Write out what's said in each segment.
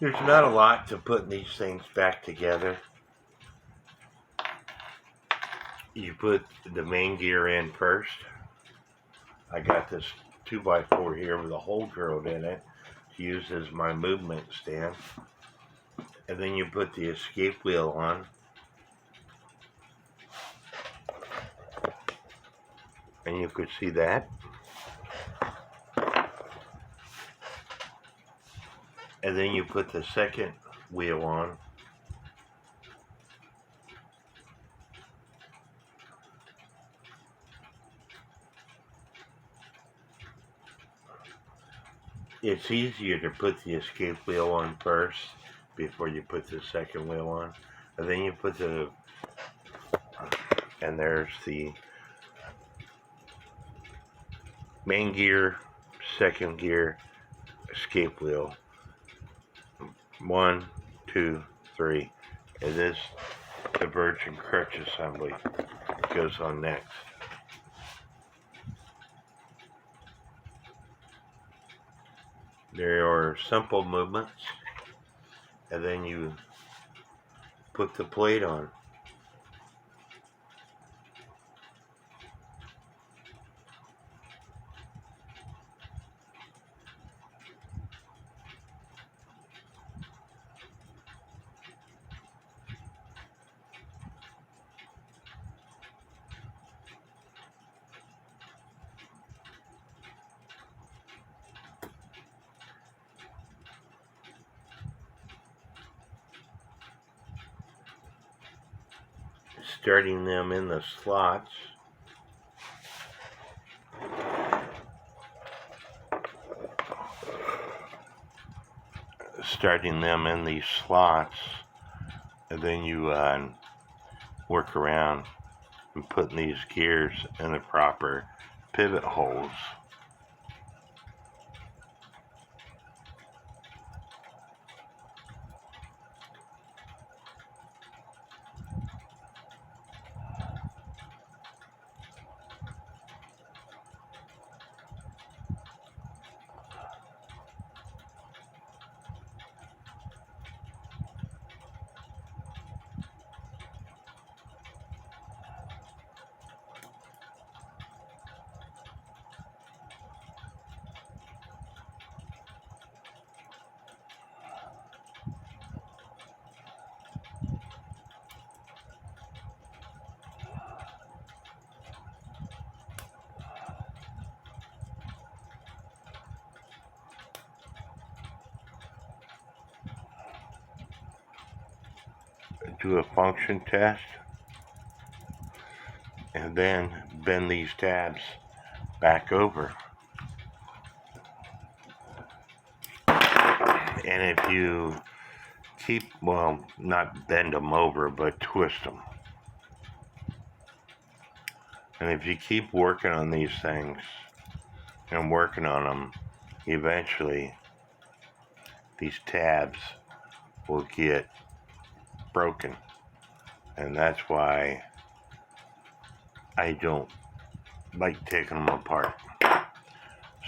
There's not a lot to putting these things back together. You put the main gear in first. I got this 2x4 here with a hole drilled in it to use as my movement stand. And then you put the escape wheel on. And you could see that. And then you put the second wheel on. It's easier to put the escape wheel on first before you put the second wheel on. And then you put and there's the main gear, second gear, escape wheel. 1, 2, 3. And this, the virgin crutch assembly, goes on next. There are simple movements, and then you put the plate on. Starting them in the slots. Starting them in these slots, and then you work around and putting these gears in the proper pivot holes. Do a function test, and then bend these tabs back over. And if you keep, well, not bend them over, but twist them. And if you keep working on these things and working on them, eventually these tabs will get broken. And that's why I don't like taking them apart.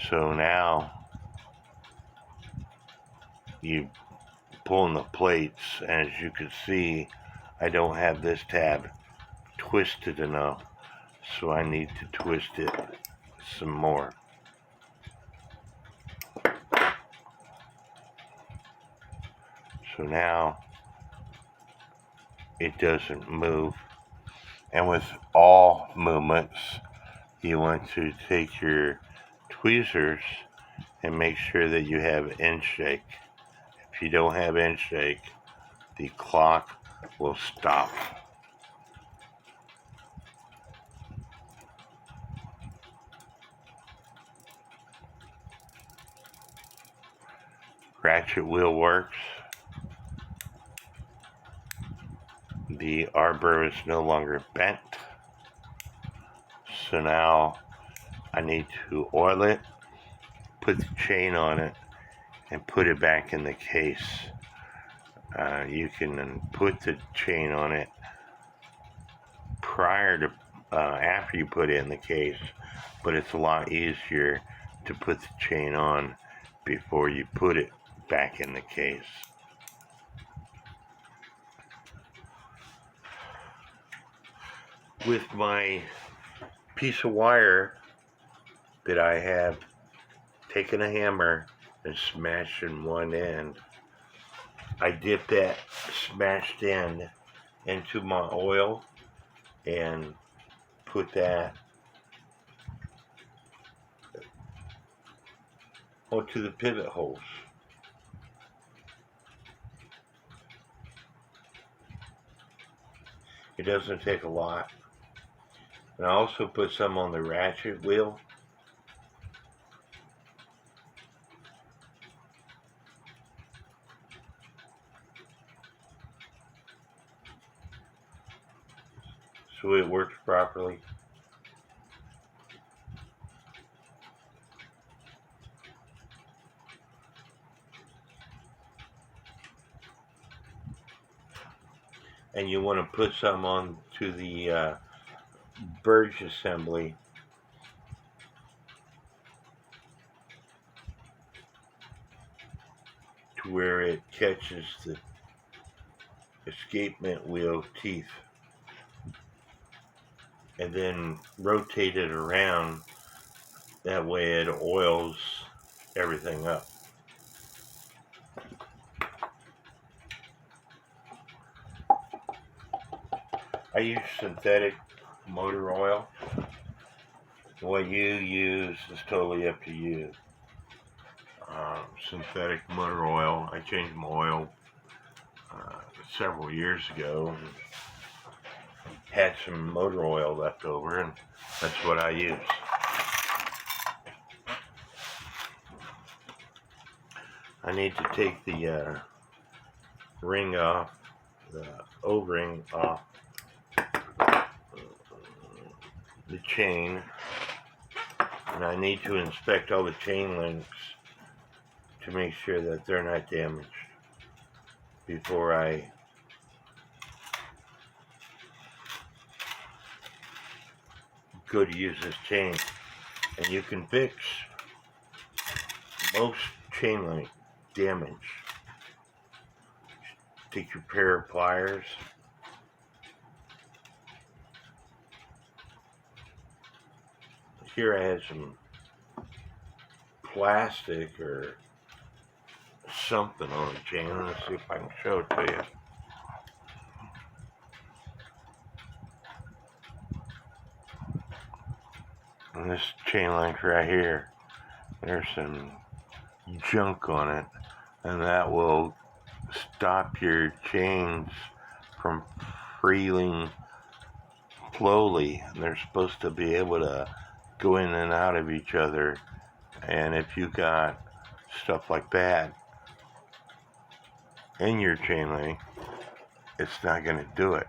So now you pulling the plates, and as you can see, I don't have this tab twisted enough, so I need to twist it some more. So now it doesn't move. And with all movements, you want to take your tweezers and make sure that you have end shake. If you don't have end shake, the clock will stop. Ratchet wheel works. The arbor is no longer bent. So now I need to oil it, put the chain on it, and put it back in the case. You can put the chain on it prior to, after you put it in the case, but it's a lot easier to put the chain on before you put it back in the case. with my piece of wire that I have taken a hammer and smashed in one end. I dip that smashed end into my oil and put that onto the pivot holes. It doesn't take a lot. And I also put some on the ratchet wheel. So it works properly. And you want to put some on to the burge assembly to where it catches the escapement wheel teeth, and then rotate it around. That way it oils everything up. I use synthetic motor oil. What you use is totally up to you. Synthetic motor oil. I changed my oil several years ago. And had some motor oil left over, and that's what I use. I need to take the ring off, the O-ring off the chain, and I need to inspect all the chain links to make sure that they're not damaged before I go to use this chain. And you can fix most chain link damage. Take your pair of pliers, here I had some plastic or something on the chain. Let's see if I can show it to you. And this chain link right here, there's some junk on it, and that will stop your chains from freeing slowly. And they're supposed to be able to go in and out of each other, and if you got stuff like that in your chain link, it's not going to do it.